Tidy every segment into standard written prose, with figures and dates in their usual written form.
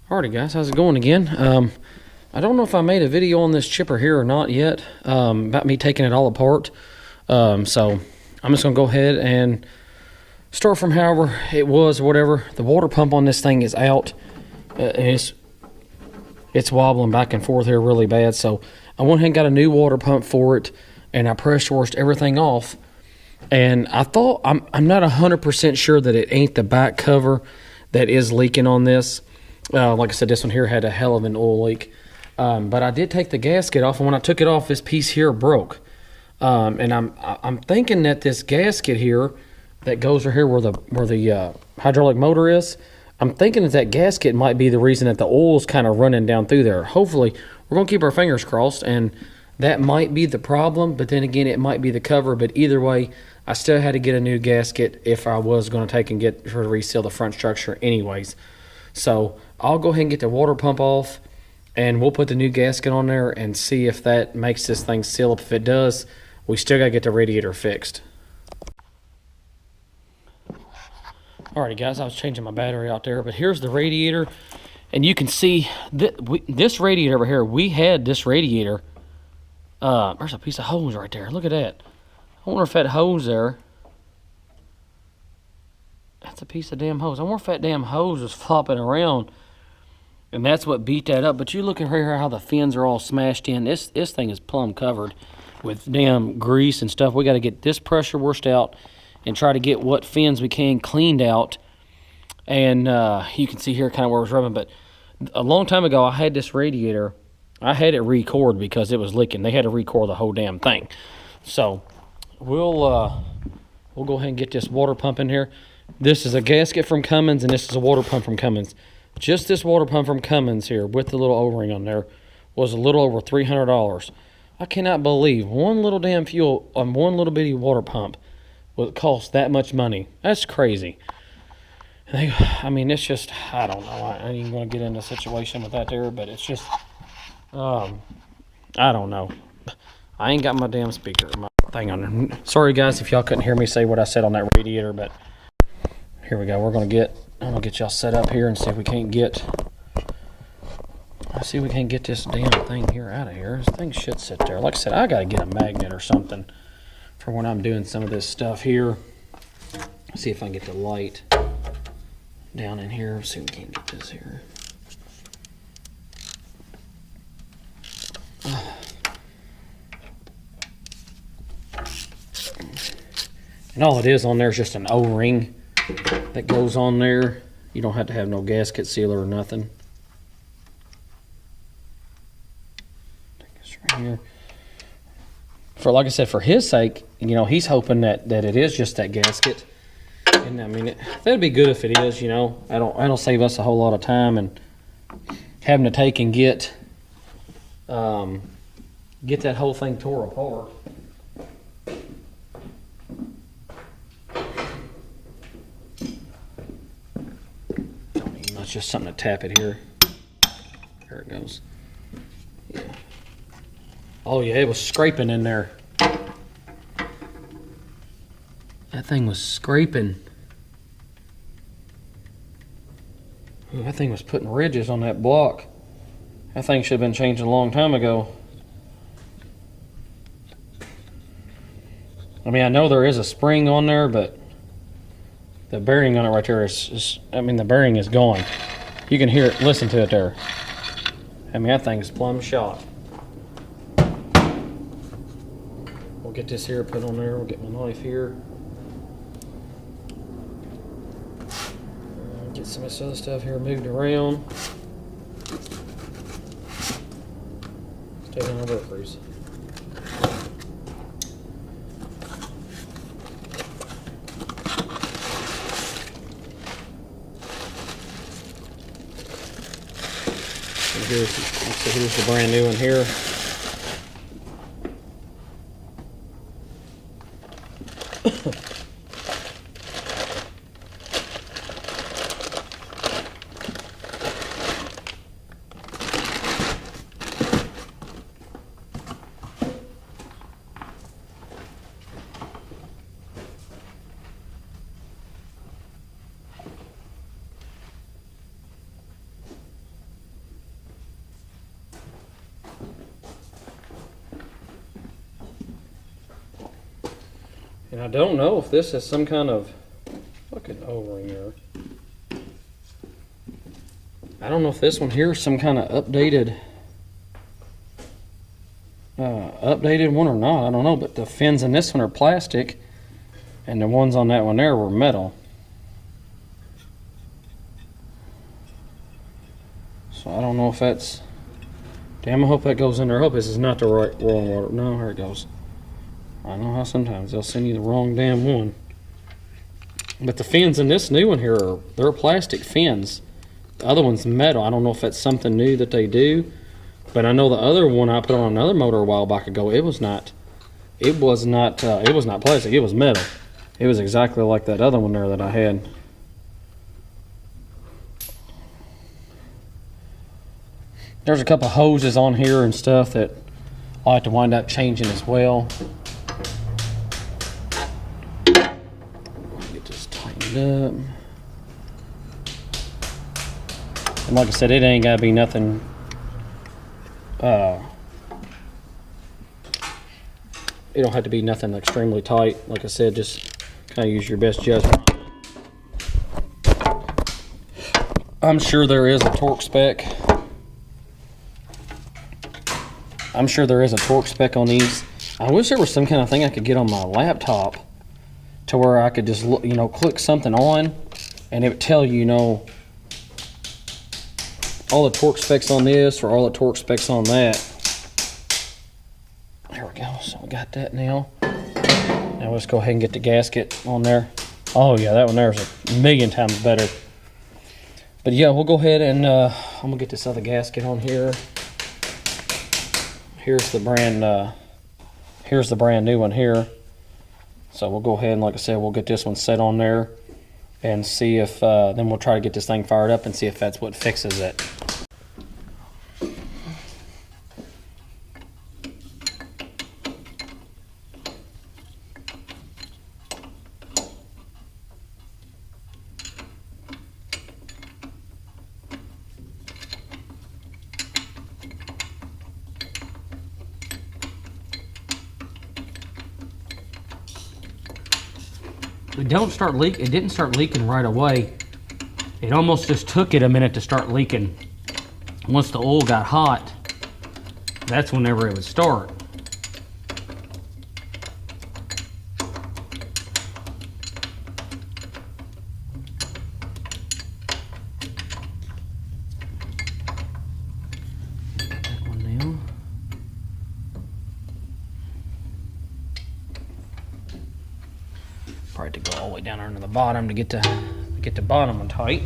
Alrighty guys, how's it going again? I don't know if I made a video on this chipper here or not yet, about me taking it all apart. So I'm just gonna go ahead and start from however it was or whatever. The water pump on this thing is out. It's wobbling back and forth here really bad. So I went ahead and got a new water pump for it, and I pressure washed everything off. And I thought, I'm not 100% sure that it ain't the back cover that is leaking on this. Like I said, this one here had a hell of an oil leak. But I did take the gasket off, and when I took it off, this piece here broke. And I'm thinking that this gasket here that goes right here where the hydraulic motor is, I'm thinking that gasket might be the reason that the oil's kind of running down through there. Hopefully, we're gonna keep our fingers crossed, and that might be the problem. But then again, it might be the cover. But either way, I still had to get a new gasket if I was going to take and get her to reseal the front structure anyways. So I'll go ahead and get the water pump off, and we'll put the new gasket on there and see if that makes this thing seal up. If it does, we still got to get the radiator fixed. Alrighty guys, I was changing my battery out there, but here's the radiator, and you can see this radiator over here, we had this radiator. There's a piece of hose right there. Look at that. I wonder if that hose there, that's a piece of damn hose. I wonder if that damn hose was flopping around, and that's what beat that up. But you look at here how the fins are all smashed in. This thing is plumb covered with damn grease and stuff. We got to get this pressure washed out and try to get what fins we can cleaned out. And you can see here kind of where it was rubbing. But a long time ago, I had this radiator. I had it re-cored because it was leaking. They had to re-core the whole damn thing. So we'll go ahead and get this water pump in here. This is a gasket from Cummins, and this is a water pump from Cummins. Just this water pump from Cummins here with the little O-ring on there was a little over $300. I cannot believe one little damn fuel on one little bitty water pump would cost that much money. That's crazy. I mean, it's just, I don't know. I ain't even going to get into a situation with that there, but it's just, I don't know. I ain't got my damn speaker, my thing on there. Sorry guys if y'all couldn't hear me say what I said on that radiator, but here we go. I'm gonna get y'all set up here and see if we can't get this damn thing here out of here. This thing should sit there. Like I said, I gotta get a magnet or something for when I'm doing some of this stuff here. Let's see if I can get the light down in here. Let's see if we can't get this here. And all it is on there is just an O-ring that goes on there. You don't have to have no gasket sealer or nothing. Take this right here. For, like I said, for his sake, you know, he's hoping that it is just that gasket. And I mean, that'd be good if it is. You know, it'll save us a whole lot of time and having to take and get that whole thing tore apart. It's just something to tap it here. There it goes. Yeah. Oh yeah, it was scraping in there. That thing was scraping. Ooh, that thing was putting ridges on that block. That thing should have been changed a long time ago. I mean, I know there is a spring on there, but the bearing on it right there is I mean, the bearing is gone. You can hear it, listen to it there. I mean, that thing's plumb shot. We'll get this here put on there. We'll get my knife here. Get some of this other stuff here moved around. Stay on our work crease. Here's the brand new one here. And I don't know if this is some kind of fucking O-ring here. I don't know if this one here is some kind of updated one or not. I don't know, but the fins in this one are plastic, and the ones on that one there were metal. So I don't know if that's... Damn, I hope that goes in there. I hope this is not the wrong water. No, here it goes. I know how sometimes they'll send you the wrong damn one. But the fins in this new one here, they're plastic fins. The other one's metal. I don't know if that's something new that they do. But I know the other one I put on another motor a while back ago, it was not plastic, it was metal. It was exactly like that other one there that I had. There's a couple hoses on here and stuff that I'll have to wind up changing as well. Get this tightened up. And like I said, it ain't gotta be nothing it don't have to be nothing extremely tight. Like I said, just kind of use your best judgment. I'm sure there is a torque spec. I'm sure there is a torque spec on these. I wish there was some kind of thing I could get on my laptop to where I could just, you know, click something on and it would tell you, you know, all the torque specs on this or all the torque specs on that. There we go. So we got that now. Now let's go ahead and get the gasket on there. Oh yeah, that one there is a million times better. But yeah, we'll go ahead and I'm gonna get this other gasket on here. Here's the brand new one here. So we'll go ahead and, like I said, we'll get this one set on there and see if then we'll try to get this thing fired up and see if that's what fixes it. It didn't start leaking right away. It almost just took it a minute to start leaking. Once the oil got hot, that's whenever it would start. That one now. Probably to go all the way down there to the bottom to get the bottom one tight.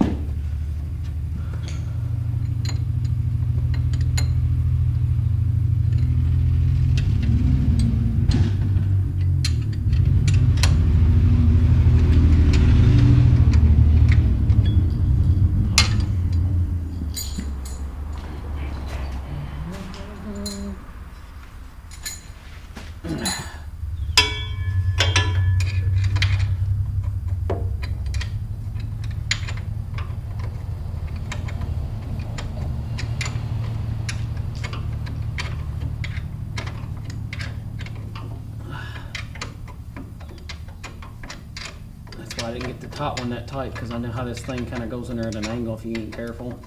I didn't get the top one that tight because I know how this thing kind of goes in there at an angle if you ain't careful.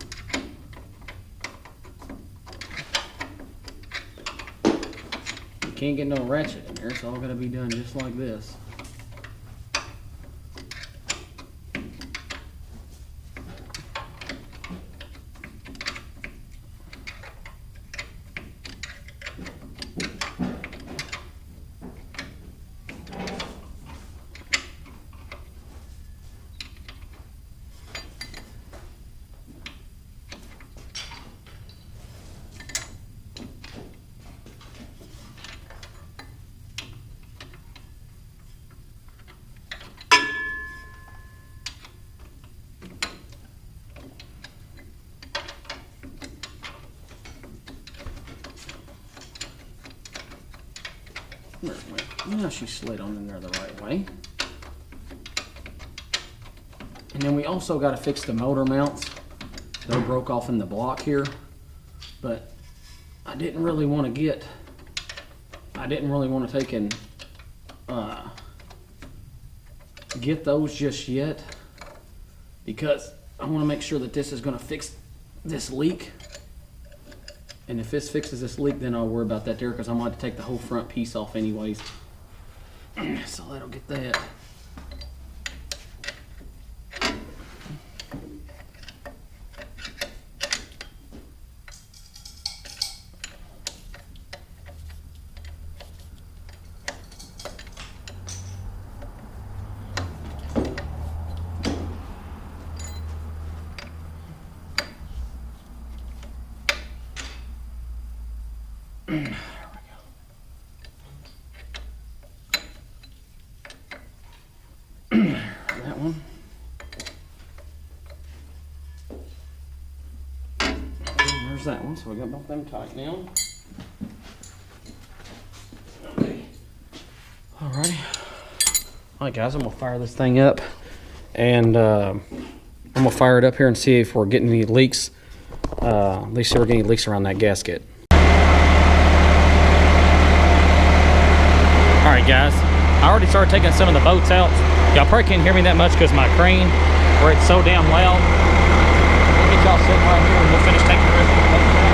You can't get no ratchet in there. It's all gonna be done just like this. Now she slid on in there the right way. And then we also got to fix the motor mounts. They broke off in the block here, but I didn't really want to take and get those just yet because I want to make sure that this is going to fix this leak. And if this fixes this leak, then I'll worry about that there because I'm going to have to take the whole front piece off anyways. So that'll get that. That one. And there's that one. So we got both them tight now. Okay. Alrighty. Alright guys, I'm gonna fire this thing up and I'm gonna fire it up here and see if we're getting any leaks. At least see if we're getting any leaks around that gasket. Alright guys, I already started taking some of the bolts out. Y'all probably can't hear me that much because my crane, where it's so damn loud. I'll get y'all sitting right here and we'll finish taking the rest of the bolts out.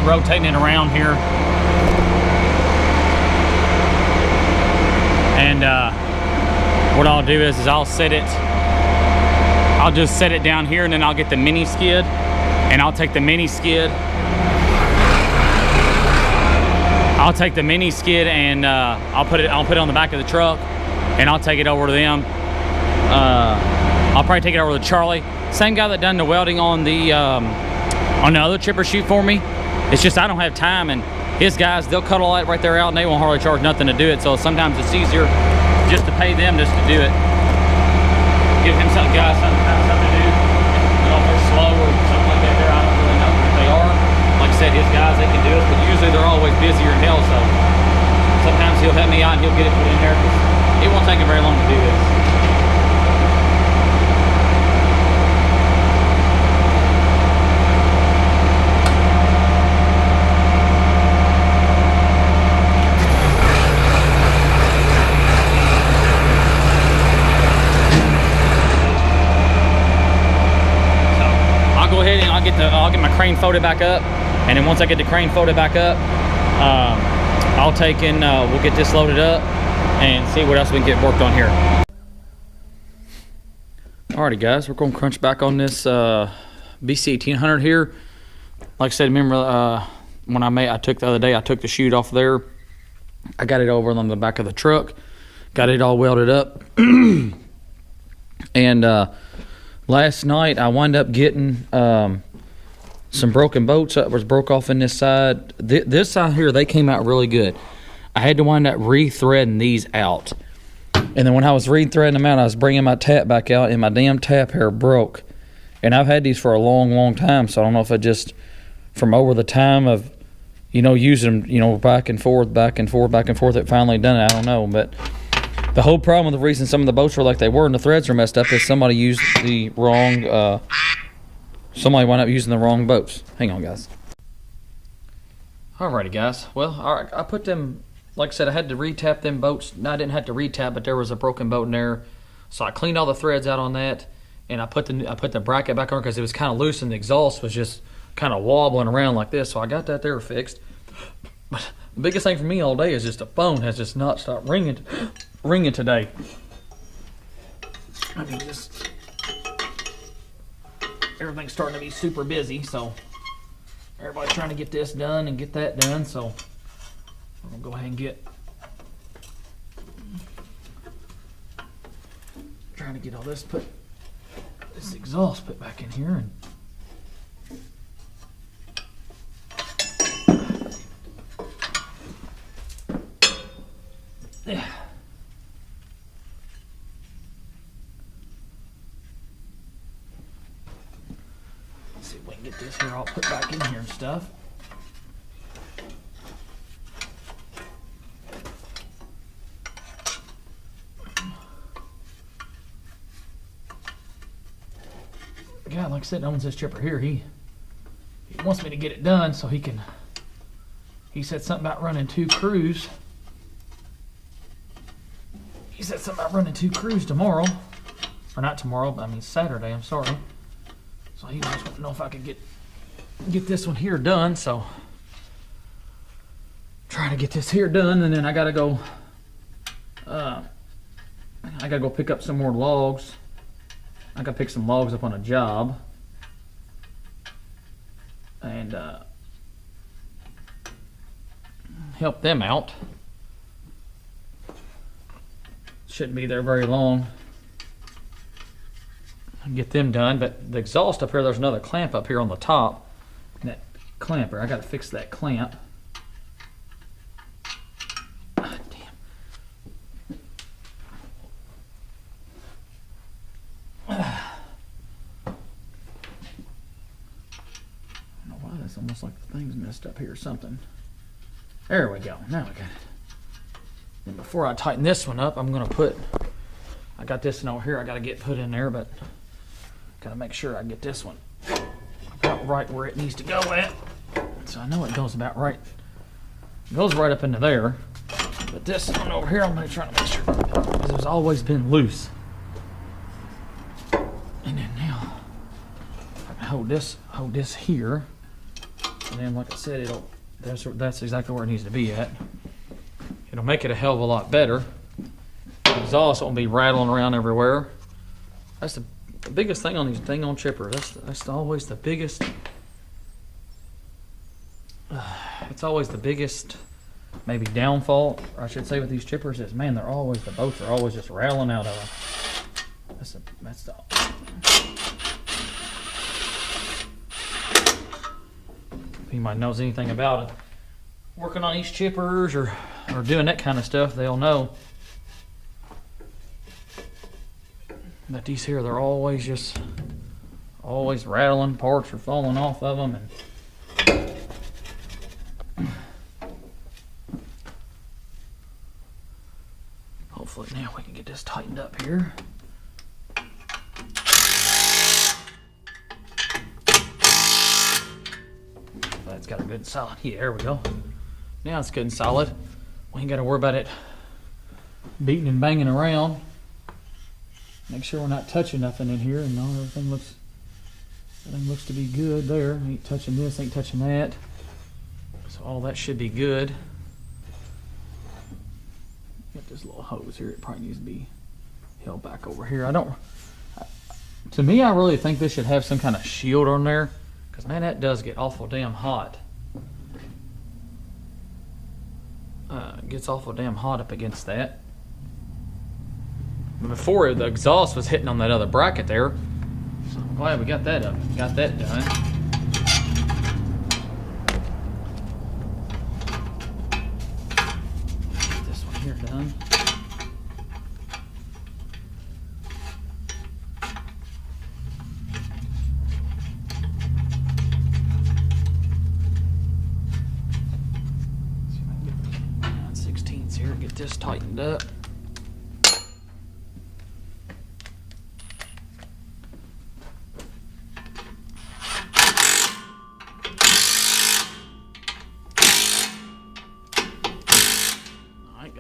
keep rotating it around here. And what I'll do is I'll just set it down here, and then I'll get the mini skid, and I'll take the mini skid. And I'll put it on the back of the truck, and I'll take it over to them. I'll probably take it over to Charlie, same guy that done the welding on the other chipper chute for me. It's just I don't have time, and his guys, they'll cut all that right there out, and they won't hardly charge nothing to do it. So sometimes it's easier just to pay them just to do it. Give him something, guys, something to do. You know, if they're slow or something like that there, I don't really know if they are. Like I said, his guys, they can do it, but usually they're always busier than hell, so sometimes he'll help me out and he'll get it put in there, because it won't take him very long to do this. I'll get my crane folded back up, and then once I get the crane folded back up, I'll take and we'll get this loaded up and see what else we can get worked on here. Alrighty guys, we're going to crunch back on this BC 1800 here. Like I said, remember when I took the other day, I took the chute off there. I got it over on the back of the truck, got it all welded up. And last night I wound up getting some broken bolts that was broke off in this side. This side here, they came out really good. I had to wind up re-threading these out. And then when I was re-threading them out, I was bringing my tap back out, and my damn tap hair broke. And I've had these for a long, long time, so I don't know if it just from over the time of, you know, using them, you know, back and forth, it finally done it. I don't know, but the whole problem, the reason some of the bolts were like they were and the threads are messed up, is somebody used the wrong, somebody wound up using the wrong bolts. Hang on, guys. Alrighty, guys. Well, alright, I put them, like I said, I had to re-tap them bolts. No, I didn't have to re-tap, but there was a broken bolt in there. So I cleaned all the threads out on that, and I put the bracket back on because it was kind of loose and the exhaust was just kind of wobbling around like this. So I got that there fixed. But the biggest thing for me all day is just the phone has just not stopped ringing today. I mean, just everything's starting to be super busy, so everybody's trying to get this done and get that done, so I'm gonna go ahead and trying to get all this exhaust put back in here. And yeah. Let's see if we can get this here all put back in here and stuff. God, like I said, owns this chipper here. He wants me to get it done so he said something about running 2 crews. He said something about running 2 crews tomorrow. Or not tomorrow, but I mean Saturday, I'm sorry. So he just wanted to know if I could get this one here done, so trying to get this here done, and then I gotta go pick up some more logs. I gotta pick some logs up on a job and help them out. Shouldn't be there very long. Get them done, but the exhaust up here, there's another clamp up here on the top. And that clamper, I gotta fix that clamp. Ah, damn. I don't know why that's almost like the thing's messed up here or something. There we go, now I got it. And before I tighten this one up, I'm gonna I got this one over here I gotta get put in there, but gotta make sure I get this one about right where it needs to go at. So I know it goes about right. It goes right up into there. But this one over here, I'm gonna try to make sure, because it's always been loose. And then now, if I can hold this here. And then, like I said, that's exactly where it needs to be at. It'll make it a hell of a lot better. The exhaust won't be rattling around everywhere. That's the biggest thing on these on chippers. That's always the biggest. It's always the biggest, maybe downfall, or I should say, with these chippers is, man, the boats are always just rattling out of them. That's the. If anybody knows anything about it, working on these chippers or doing that kind of stuff, they'll know that these here, they're always rattling. Parts are falling off of them, and hopefully now we can get this tightened up here. That's got a good solid. Yeah, there we go. Now it's good and solid. We ain't got to worry about it beating and banging around. Make sure we're not touching nothing in here, and everything looks to be good there. Ain't touching this, ain't touching that. So all that should be good. Got this little hose here. It probably needs to be held back over here. To me, I really think this should have some kind of shield on there, because man, that does get awful damn hot. It gets awful damn hot up against that. Before, the exhaust was hitting on that other bracket there, so I'm glad we got that done. Get this one here done. See if I can get 9/16 here, get this tightened up.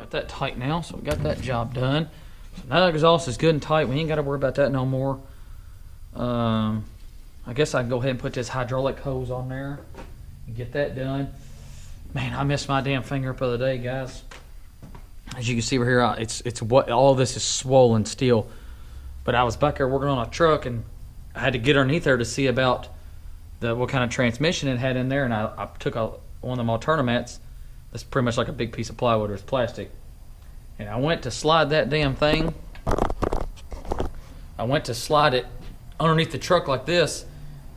That tight now, so we got that job done. So now the exhaust is good and tight. We ain't got to worry about that no more. I guess I can go ahead and put this hydraulic hose on there and get that done. Man, I missed my damn finger up the other day, guys. As you can see over here, it's what all this is swollen still. But I was back there working on a truck, and I had to get underneath there to see about what kind of transmission it had in there, and I took one of them Alternamats. That's pretty much like a big piece of plywood or it's plastic. And I went to slide that damn thing. I went to slide it underneath the truck like this.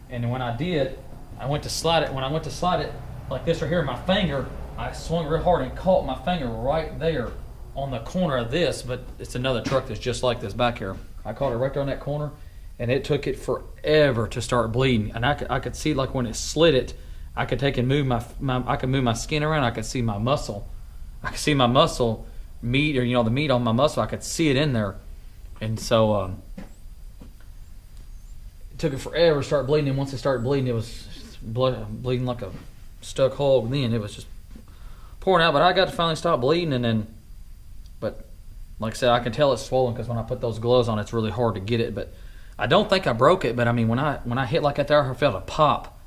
And when I did, I went to slide it. When I went to slide it like this right here, my finger, I swung real hard and caught my finger right there on the corner of this. But it's another truck that's just like this back here. I caught it right there on that corner. And it took it forever to start bleeding. And I could see, like, when it slid it, I could take and move I could move my skin around. I could see my muscle. I could see my muscle meat, or the meat on my muscle. I could see it in there, and so it took it forever to start bleeding. And once it started bleeding, it was bleeding like a stuck hog. Then it was just pouring out. But I got to finally stop bleeding, and then, but like I said, I can tell it's swollen because when I put those gloves on, it's really hard to get it. But I don't think I broke it. But I mean, when I hit like that there, I felt a pop.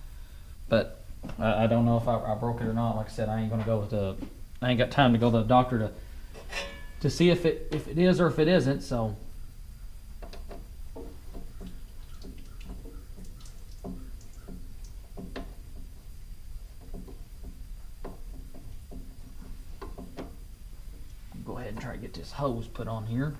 But I don't know if I broke it or not. Like I said, I ain't gonna go with I ain't got time to go to the doctor to see if it is or if it isn't. So go ahead and try to get this hose put on here.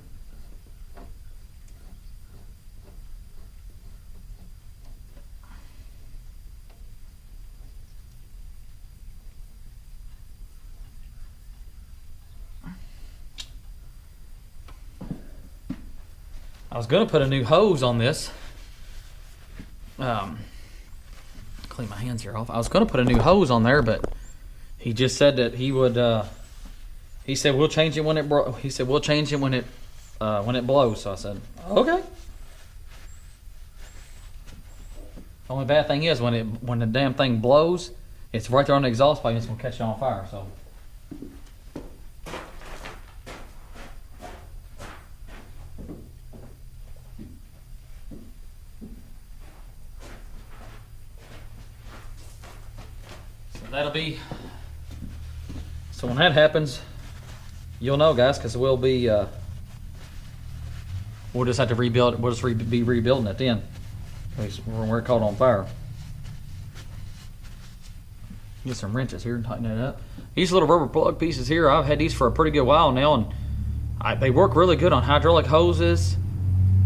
I was going to put a new hose on this. Clean my hands here off. I was going to put a new hose on there, but he just said that he would. He said we'll change it when it. He said we'll change it when it blows. So I said okay. Only bad thing is when the damn thing blows, it's right there on the exhaust pipe. It's going to catch it on fire. So. that'll be, so when that happens, you'll know, guys, because we'll be, we'll just have to rebuild, we'll just be rebuilding it then. We're caught on fire. Get some wrenches here and tighten it up. These little rubber plug pieces here, I've had these for a pretty good while now, and they work really good on hydraulic hoses.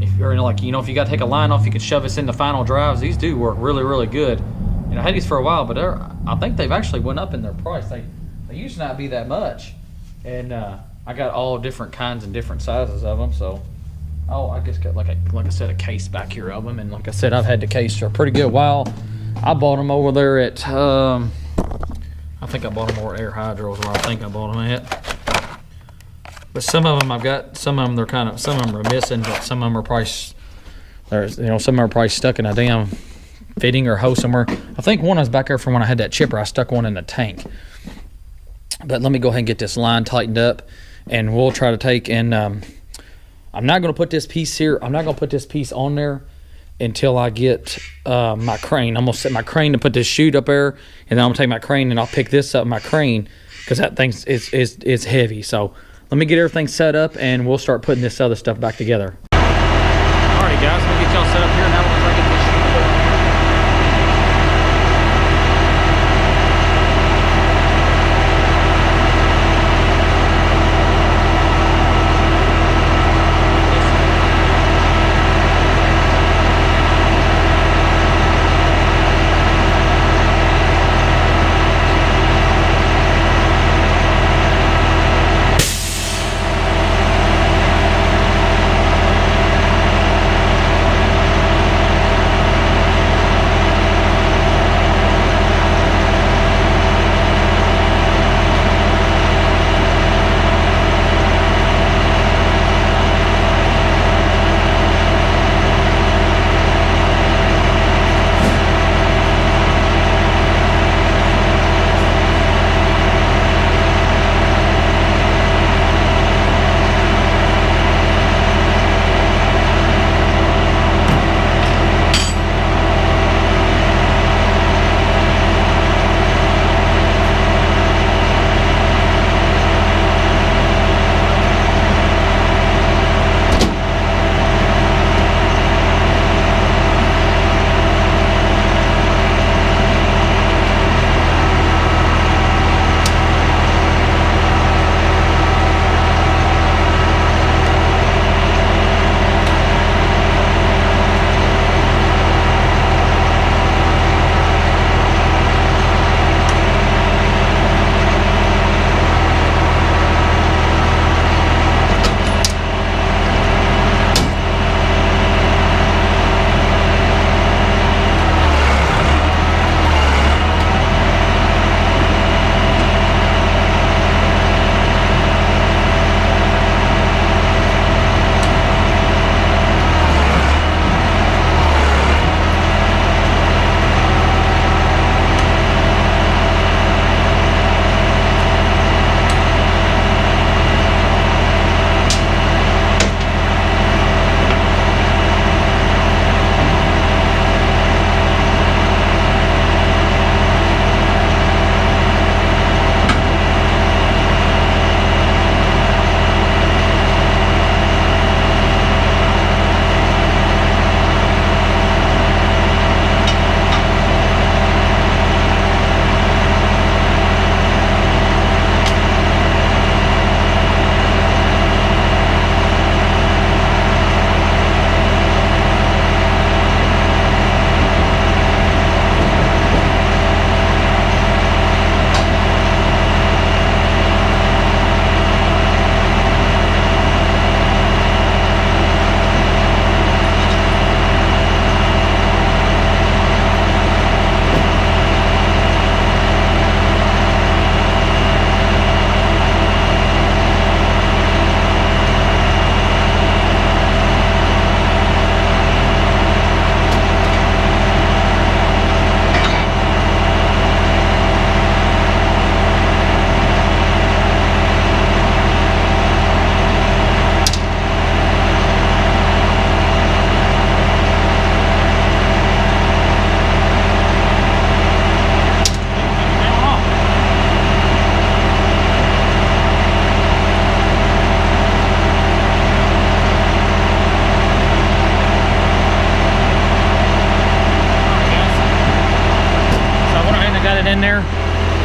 If you're like, you know, if you got to take a line off, you can shove this in the final drives. These do work really, really good. And I had these for a while, but I think they've actually went up in their price. They used to not be that much, and I got all different kinds and different sizes of them. So, I just got like I said, a case back here of them, and like I said, I've had the case for a pretty good while. I bought them over there at I think I bought them over at Air Hydro is where I think I bought them at. But some of them I've got, some of them some of them are missing, but some of them are probably, some of them are probably stuck in a damn fitting or hose somewhere. I think one was back there from when I had that chipper. I stuck one in the tank. But let me go ahead and get this line tightened up, and we'll try to take and I'm not going to put this piece here. I'm not going to put this piece on there until I get my crane. I'm going to set my crane to put this chute up there, and then I'm going to take my crane and I'll pick this up my crane because that thing is heavy. So let me get everything set up, and we'll start putting this other stuff back together. Alrighty, guys, let me get y'all set up here. Now we'll try to get this chute put on.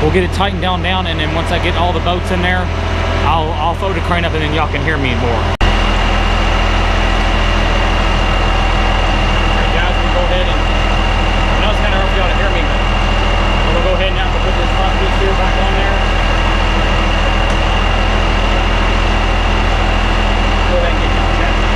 we'll get it tightened down, and then once I get all the bolts in there, I'll throw the crane up, and then y'all can hear me more. Alright guys, we'll go ahead and, I know it's kind of hard for y'all to hear me, but we'll go ahead now and put this front piece here back on there. Go ahead and get y'all checked.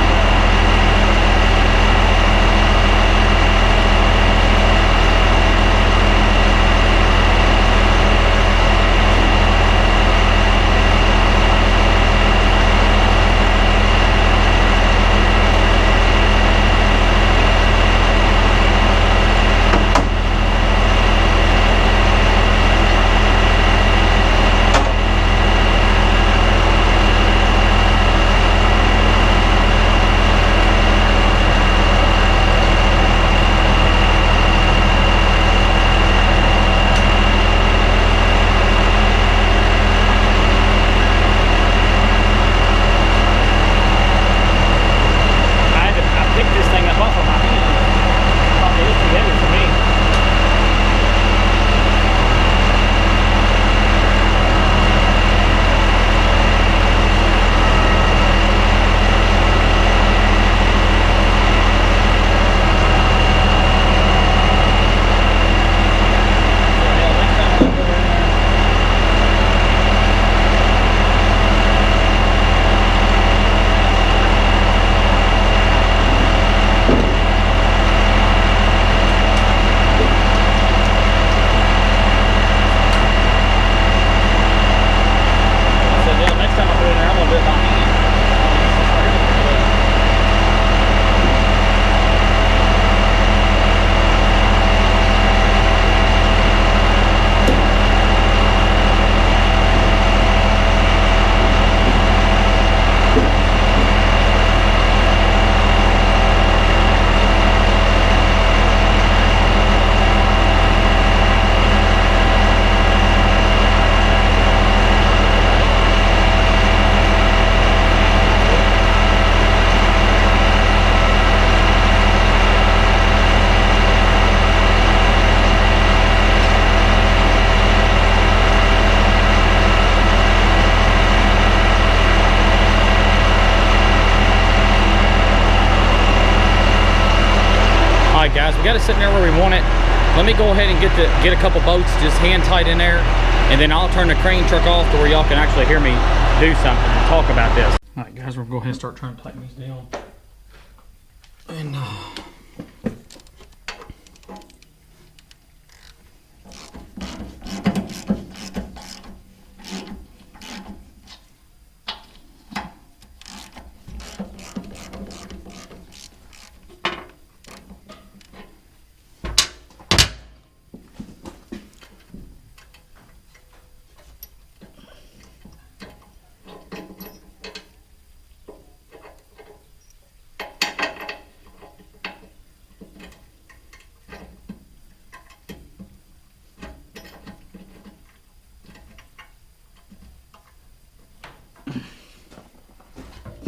Alright guys, we got it sitting there where we want it. Let me go ahead and get a couple bolts just hand tight in there, and then I'll turn the crane truck off to where y'all can actually hear me do something and talk about this. Alright guys, we'll go ahead and start trying to tighten these down. And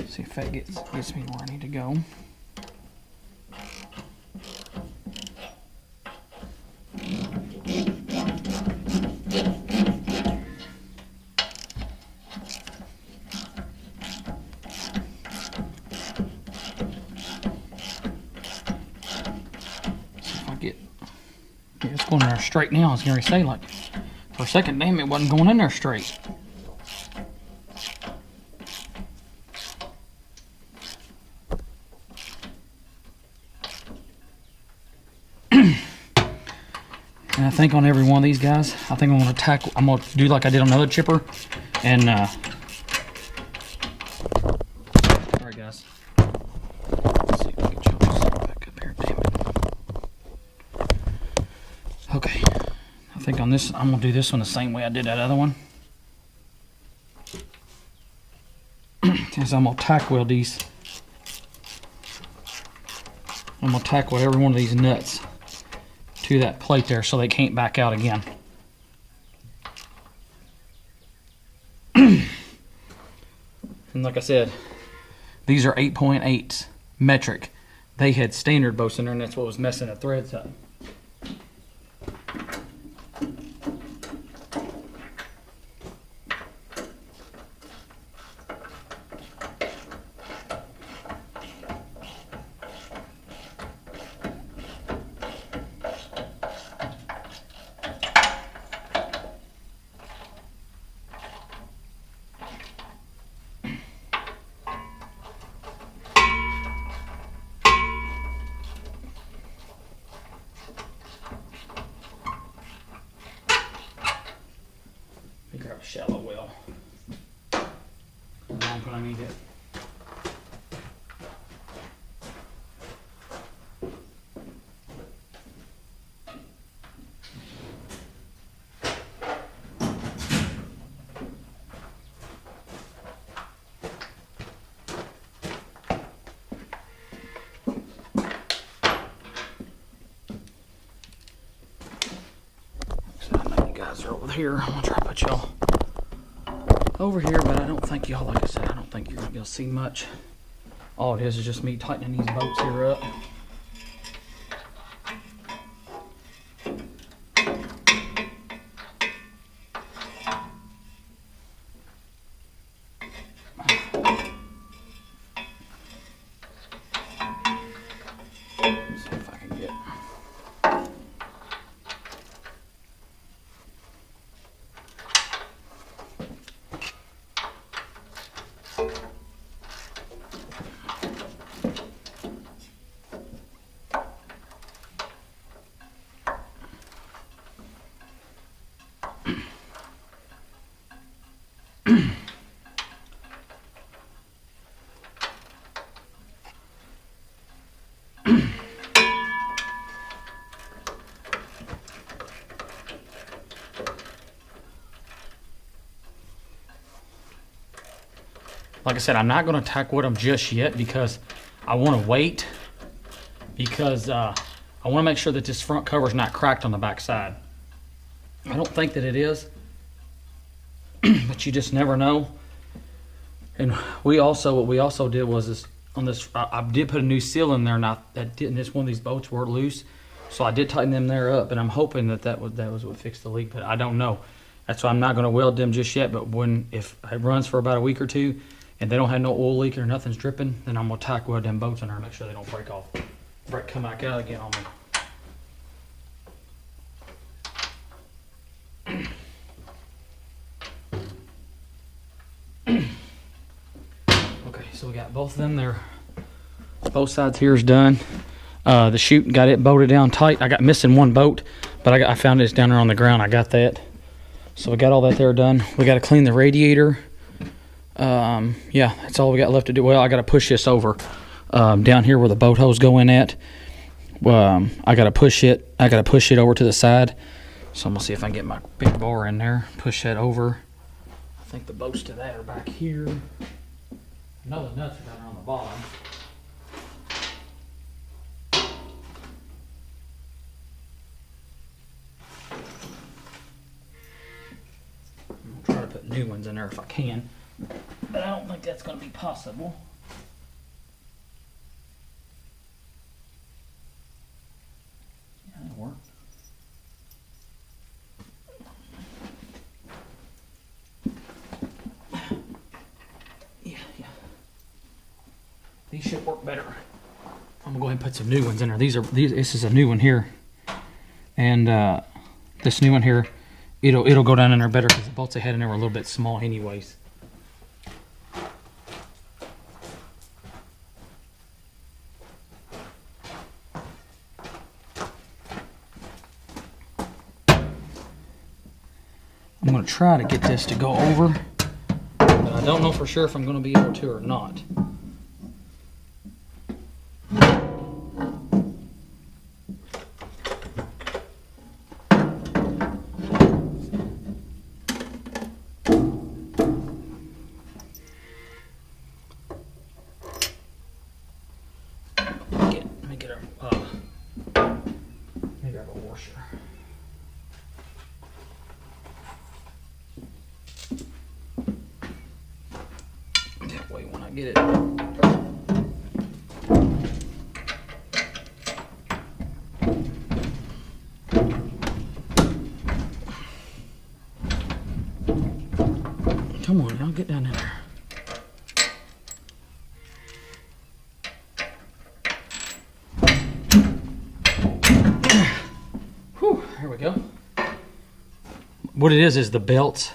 see if that gets me where I need to go. See if I get, yeah, it's going in there straight now. I was going to say, like, for a second, damn, it wasn't going in there straight. And I think on every one of these guys, I think I'm gonna do like I did on the other chipper, and all right, guys. Let's see if we can jump this back up here. Damn it. Okay, I think on this, I'm gonna do this one the same way I did that other one. Is I'm gonna tack weld these. I'm gonna tack weld every one of these nuts to that plate there so they can't back out again. And like I said, these are 8.8 metric. They had standard bolts in there, and that's what was messing the threads up. shallow well. I'm gonna need it. Are over here. I'm gonna try to put y'all over here, but I don't think y'all, like I said, I don't think you're gonna be able to see much. All it is just me tightening these bolts here up. See if I can get. Like I said, I'm not going to tack with them just yet because I want to wait, because I want to make sure that this front cover is not cracked on the back side. I don't think that it is, but you just never know. And what we also did was this on this. I did put a new seal in there, and this one of these bolts were loose, so I did tighten them there up, and I'm hoping that was what fixed the leak, but I don't know. That's why I'm not going to weld them just yet. But if it runs for about a week or two, and they don't have no oil leak or nothing's dripping, then I'm gonna tack weld them bolts in there and make sure they don't come back out again on me. Okay, so we got both of them there. Both sides here is done. The chute, got it bolted down tight. I got missing one bolt, but I found it's down there on the ground. I got that. So we got all that there done. We got to clean the radiator. Yeah, that's all we got left to do. Well, I got to push this over down here where the boat hose go in at. I got to push it over to the side. So I'm gonna see if I can get my big bar in there, push that over. I think the bolts to that are back here. I know the nuts are down there on the bottom. I'm gonna try to put new ones in there if I can, but I don't think that's gonna be possible. Yeah, that'll work. Yeah. These should work better. I'm gonna go ahead and put some new ones in there. This is a new one here, and this new one here, it'll go down in there better because the bolts I had in there were a little bit small, anyways. I'm gonna try to get this to go over, but I don't know for sure if I'm gonna be able to or not. Let me get a maybe I have a washer. That way when I get it. Come on, I'll get down in there. Whew, there we go. What it is the belts.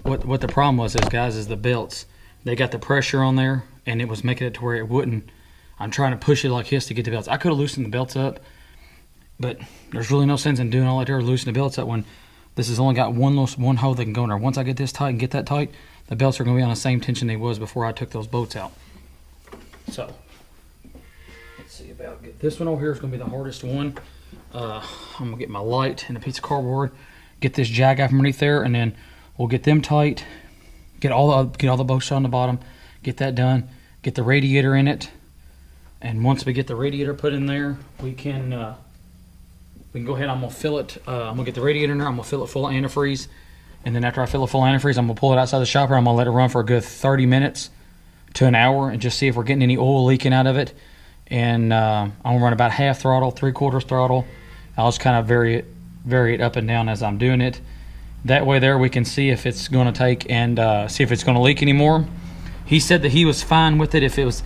What the problem was guys, is the belts. They got the pressure on there, and it was making it to where it wouldn't. I'm trying to push it like this to get the belts. I could have loosened the belts up, but there's really no sense in doing all that there, loosening the belts up when This has only got one hole that can go in there. Once I get this tight and get that tight, the belts are going to be on the same tension they was before I took those bolts out. So, let's see about this one over here is going to be the hardest one. I'm going to get my light and a piece of cardboard, get this jag out from underneath there, and then we'll get them tight, get all the bolts on the bottom, get that done, get the radiator in it, and once we get the radiator put in there, we can go ahead. I'm going to fill it. I'm going to get the radiator in there. I'm going to fill it full of antifreeze. And then after I fill it full of antifreeze, I'm going to pull it outside the shopper. I'm going to let it run for a good 30 minutes to an hour and just see if we're getting any oil leaking out of it. And I'm going to run about half throttle, 3/4 throttle. I'll just kind of vary it up and down as I'm doing it. That way there we can see if it's going to take and see if it's going to leak anymore. He said that he was fine with it if it was...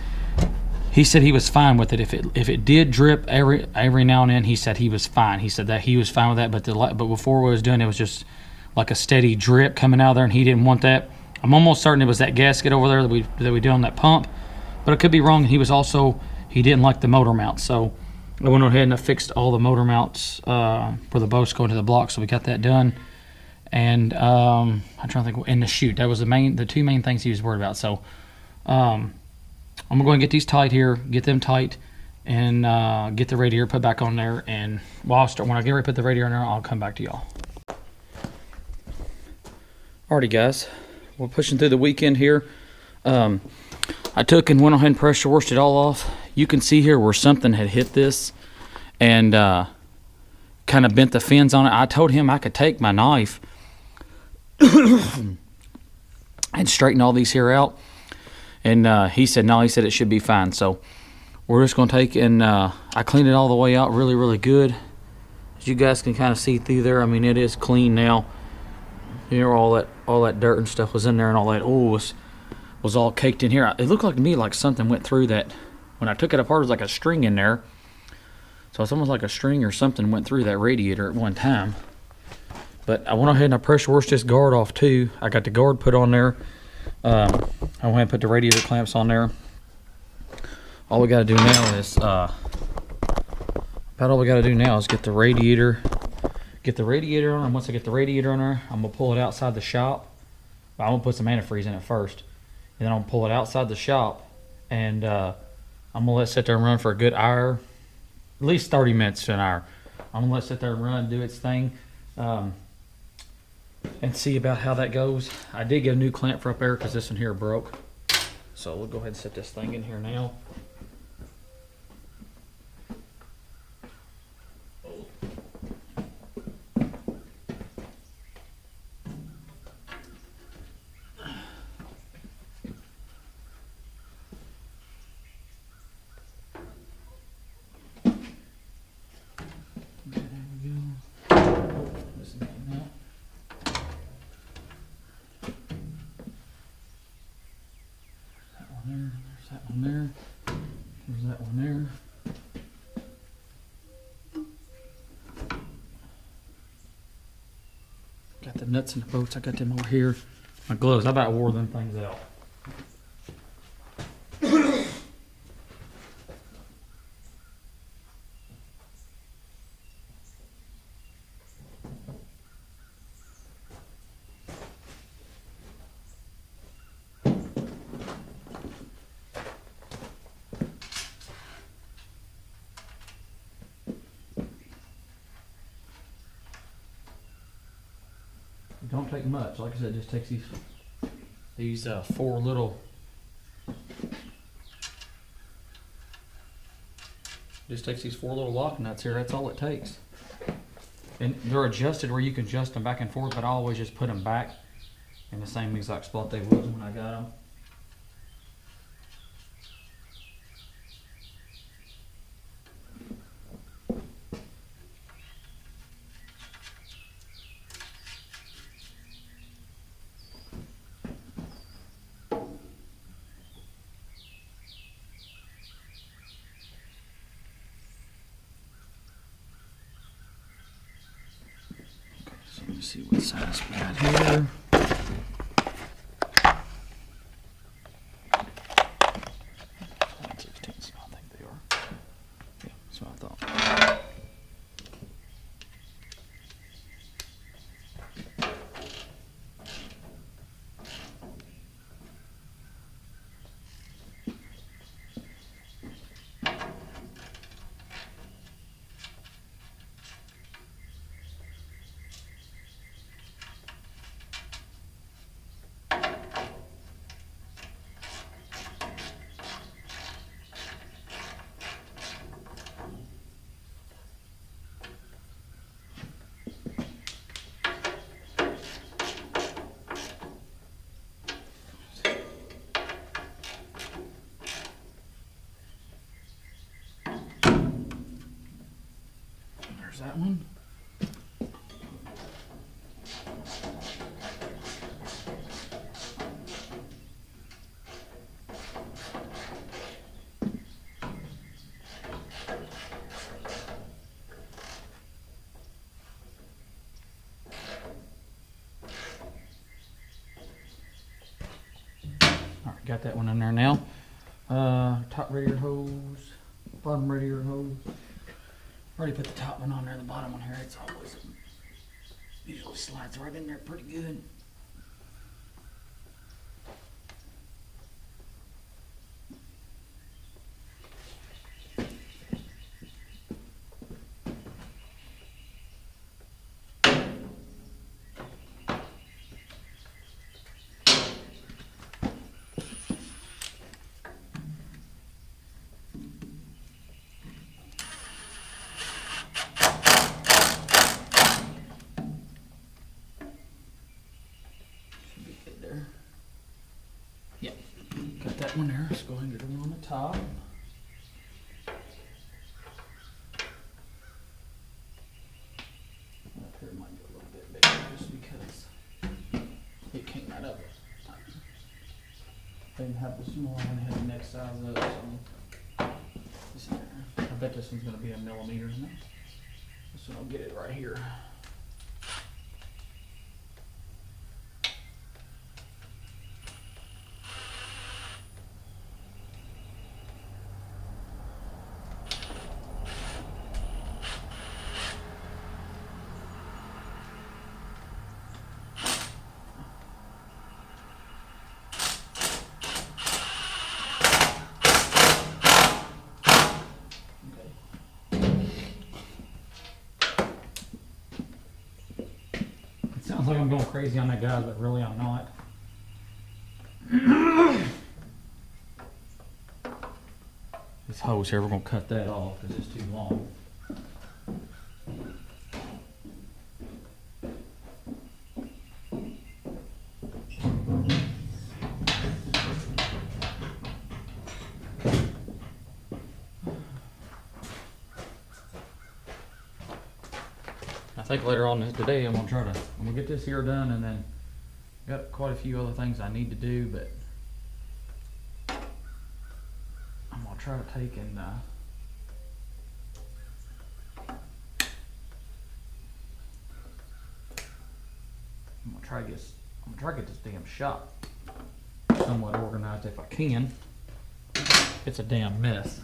He said he was fine with it if it did drip every now and then. He said he was fine. He said that he was fine with that, but before we was doing it was just like a steady drip coming out of there, and he didn't want that. I'm almost certain it was that gasket over there that we did on that pump, but it could be wrong. He didn't like the motor mounts, so I went ahead and I fixed all the motor mounts for the boats going to the block, so we got that done. And I'm trying to think, and the chute, that was the two main things he was worried about. So I'm going to get these tight here, get them tight, and get the radiator put back on there. And when I get ready to put the radiator in there, I'll come back to y'all. Alrighty, guys, we're pushing through the weekend here. I took and went ahead and pressure washed it all off. You can see here where something had hit this and kind of bent the fins on it. I told him I could take my knife and straighten all these here out. And he said, no, he said it should be fine. So we're just going to take and I cleaned it all the way out really, really good. As you guys can kind of see through there, I mean, it is clean now. You know, all that dirt and stuff was in there, and all that oil was all caked in here. It looked like to me like something went through that. When I took it apart, it was like a string in there. So it's almost like a string or something went through that radiator at one time. But I went ahead and I pressure washed this guard off too. I got the guard put on there. I went ahead and put the radiator clamps on there. All we got to do now is about all we got to do now is get the radiator on. And once I get the radiator on there, I'm gonna pull it outside the shop. I'm gonna put some antifreeze in it first, and then I'm gonna pull it outside the shop, and I'm gonna let it sit there and run for a good hour, at least 30 minutes to an hour. I'm gonna let it sit there and run and do its thing, and see about how that goes. I did get a new clamp for up there because this one here broke, so we'll go ahead and set this thing in here now. There's that one there. There's that one there. Got the nuts and the bolts. I got them over here. My gloves. I about wore them things out. It don't take much. Like I said, it just takes these four little. Just takes these four little lock nuts here. That's all it takes. And they're adjusted where you can adjust them back and forth, but I always just put them back in the same exact spot they was when I got them. Let me see what size we got here. 1/16, I think they are. Yeah, that's what I thought. There's that one. Alright, got that one in there now. Top radiator hose, bottom radiator hose. Already put the top one on there, the bottom one here, it's always, usually slides right in there pretty good. Yep, got that one there. Let's go ahead and get the one on the top. Up here might be a little bit bigger just because it came out of it. They didn't have the small one, had the next size up. So this in there. I bet this one's going to be a millimeter, isn't it? This one will get it right here. Sounds like I'm going crazy on that, guys, but really I'm not. This hose here, we're going to cut that off because it's too long. I think later on today I'm gonna get this here done, and then got quite a few other things I need to do, but I'm gonna try to take and I'm gonna try to get this damn shop somewhat organized if I can. It's a damn mess.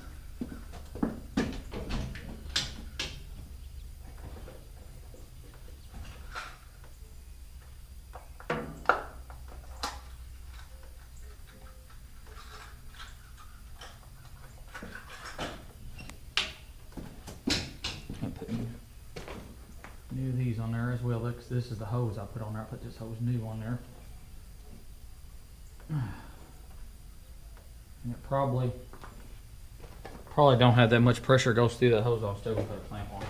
New these on there as well. This is the hose I put on there. I put this hose new on there. And it probably don't have that much pressure goes through that hose. I'll still put a clamp on it.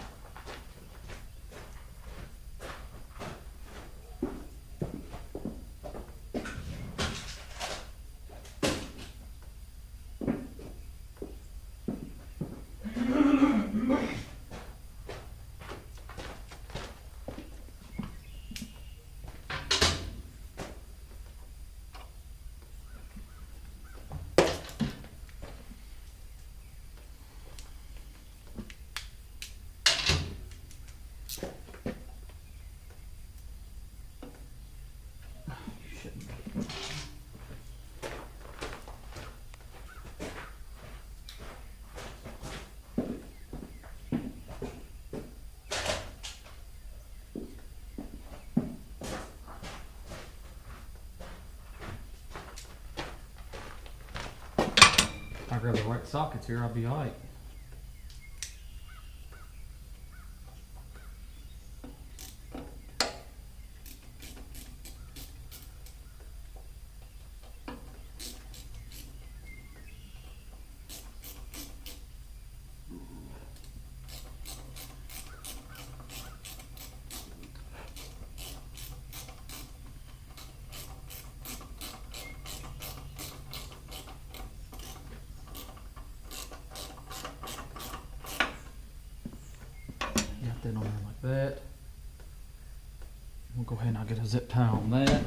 If I grab the right sockets here, I'll be alright. that on there like that. We'll go ahead and I'll get a zip tie on that.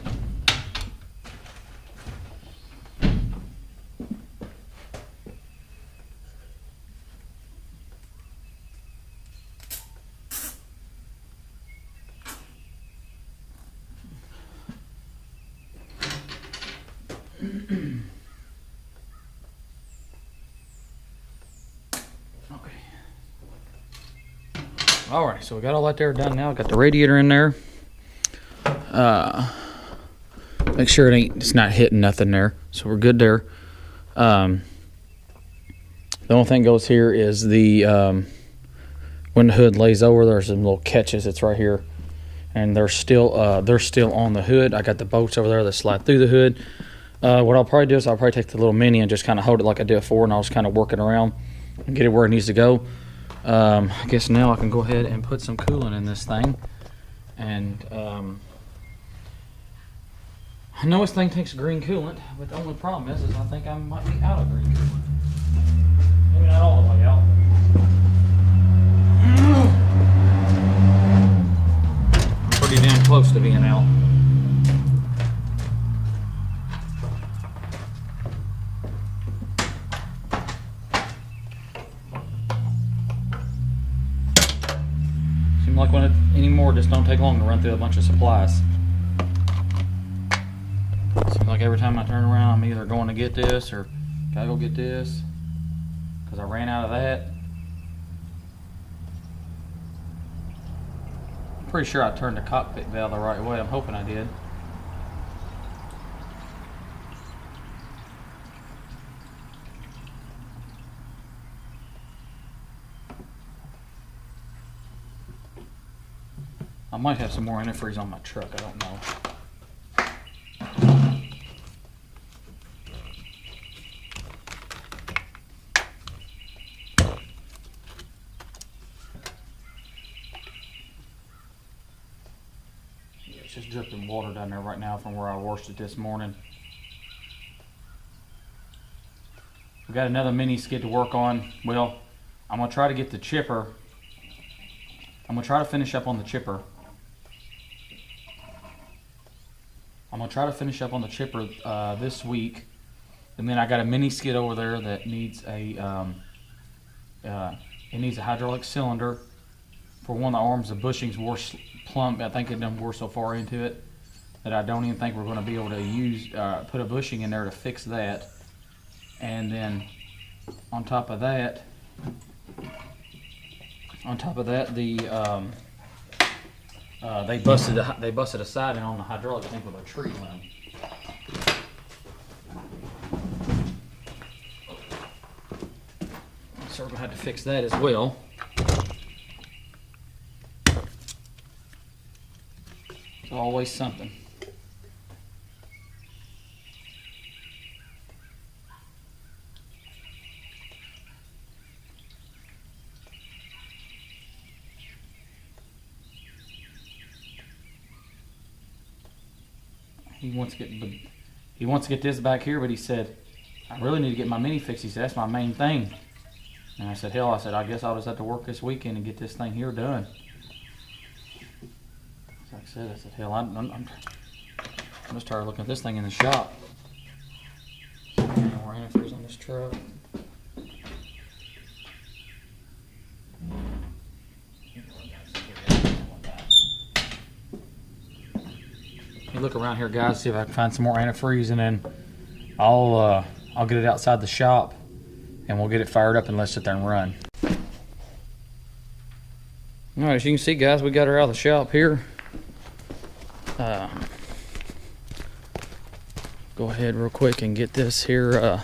Alright, so we got all that there done now. Got the radiator in there. Make sure it's not hitting nothing there. So we're good there. The only thing goes here is the when the hood lays over, there's some little catches. It's right here, and they're still on the hood. I got the bolts over there that slide through the hood. What I'll probably do is I'll probably take the little mini and just kind of hold it like I did before, and I'll just kind of work it around and get it where it needs to go. I guess now I can go ahead and put some coolant in this thing, and I know this thing takes green coolant, but the only problem is I think I might be out of green coolant. Maybe not all the way out. Pretty damn close to being out. Seems like anymore just don't take long to run through a bunch of supplies. Seems like every time I turn around, I'm either going to get this or gotta go get this because I ran out of that. I'm pretty sure I turned the cockpit valve the right way. I'm hoping I did. I might have some more antifreeze on my truck. I don't know. Just dripping water down there right now from where I washed it this morning. We got another mini skid to work on. Well, I'm gonna try to get the chipper. I'm gonna try to finish up on the chipper. This week, and then I got a mini skid over there that needs a it needs a hydraulic cylinder for one of the arms. The bushings wore plumb. I think it done wore so far into it that I don't even think we're going to be able to use put a bushing in there to fix that. And then on top of that, the they busted a siding on the hydraulic tank with a tree limb. So we're gonna have to fix that as well. It's always something. He wants to get this back here, but he said, I really need to get my mini fixed. He said, that's my main thing. And I said, hell, I guess I'll just have to work this weekend and get this thing here done. So I said, hell, I'm just tired of looking at this thing in the shop. More antifreeze on this truck. You look around here, guys, see if I can find some more antifreeze, and then I'll get it outside the shop, and we'll get it fired up and let's sit there and run. All right, as you can see, guys, we got her out of the shop here. Go ahead real quick and get this here.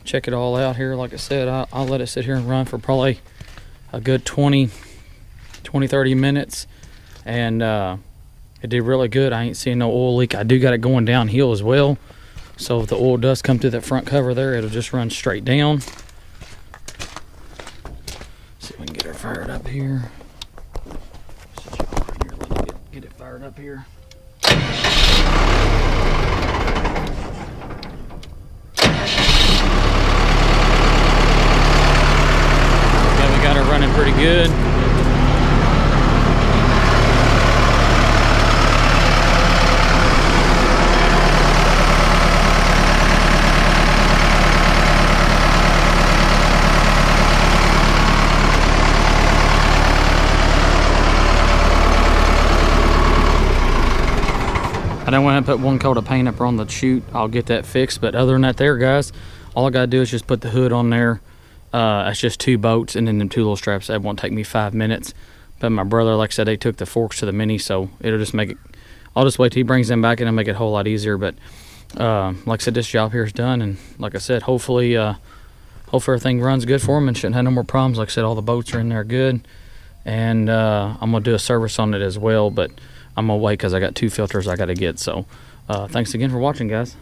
Check it all out here. Like I said, I'll let it sit here and run for probably a good 20-30 minutes, and it did really good. I ain't seeing no oil leak. I do got it going downhill as well, so if the oil does come through that front cover there, it'll just run straight down. See if we can get her fired up here. Get it fired up here. Okay, we got her running pretty good. don't want to put one coat of paint up on the chute. I'll get that fixed. But other than that there, guys, all I got to do is just put the hood on there. It's just 2 bolts and then them 2 little straps. That won't take me 5 minutes. But my brother, like I said, they took the forks to the Mini, so it'll just make it. I'll just wait till he brings them back and it'll make it a whole lot easier. But like I said, this job here is done, and like I said, hopefully everything runs good for him and shouldn't have no more problems. Like I said, all the bolts are in there good, and I'm gonna do a service on it as well. But I'm gonna wait because I got 2 filters I got to get. So thanks again for watching, guys.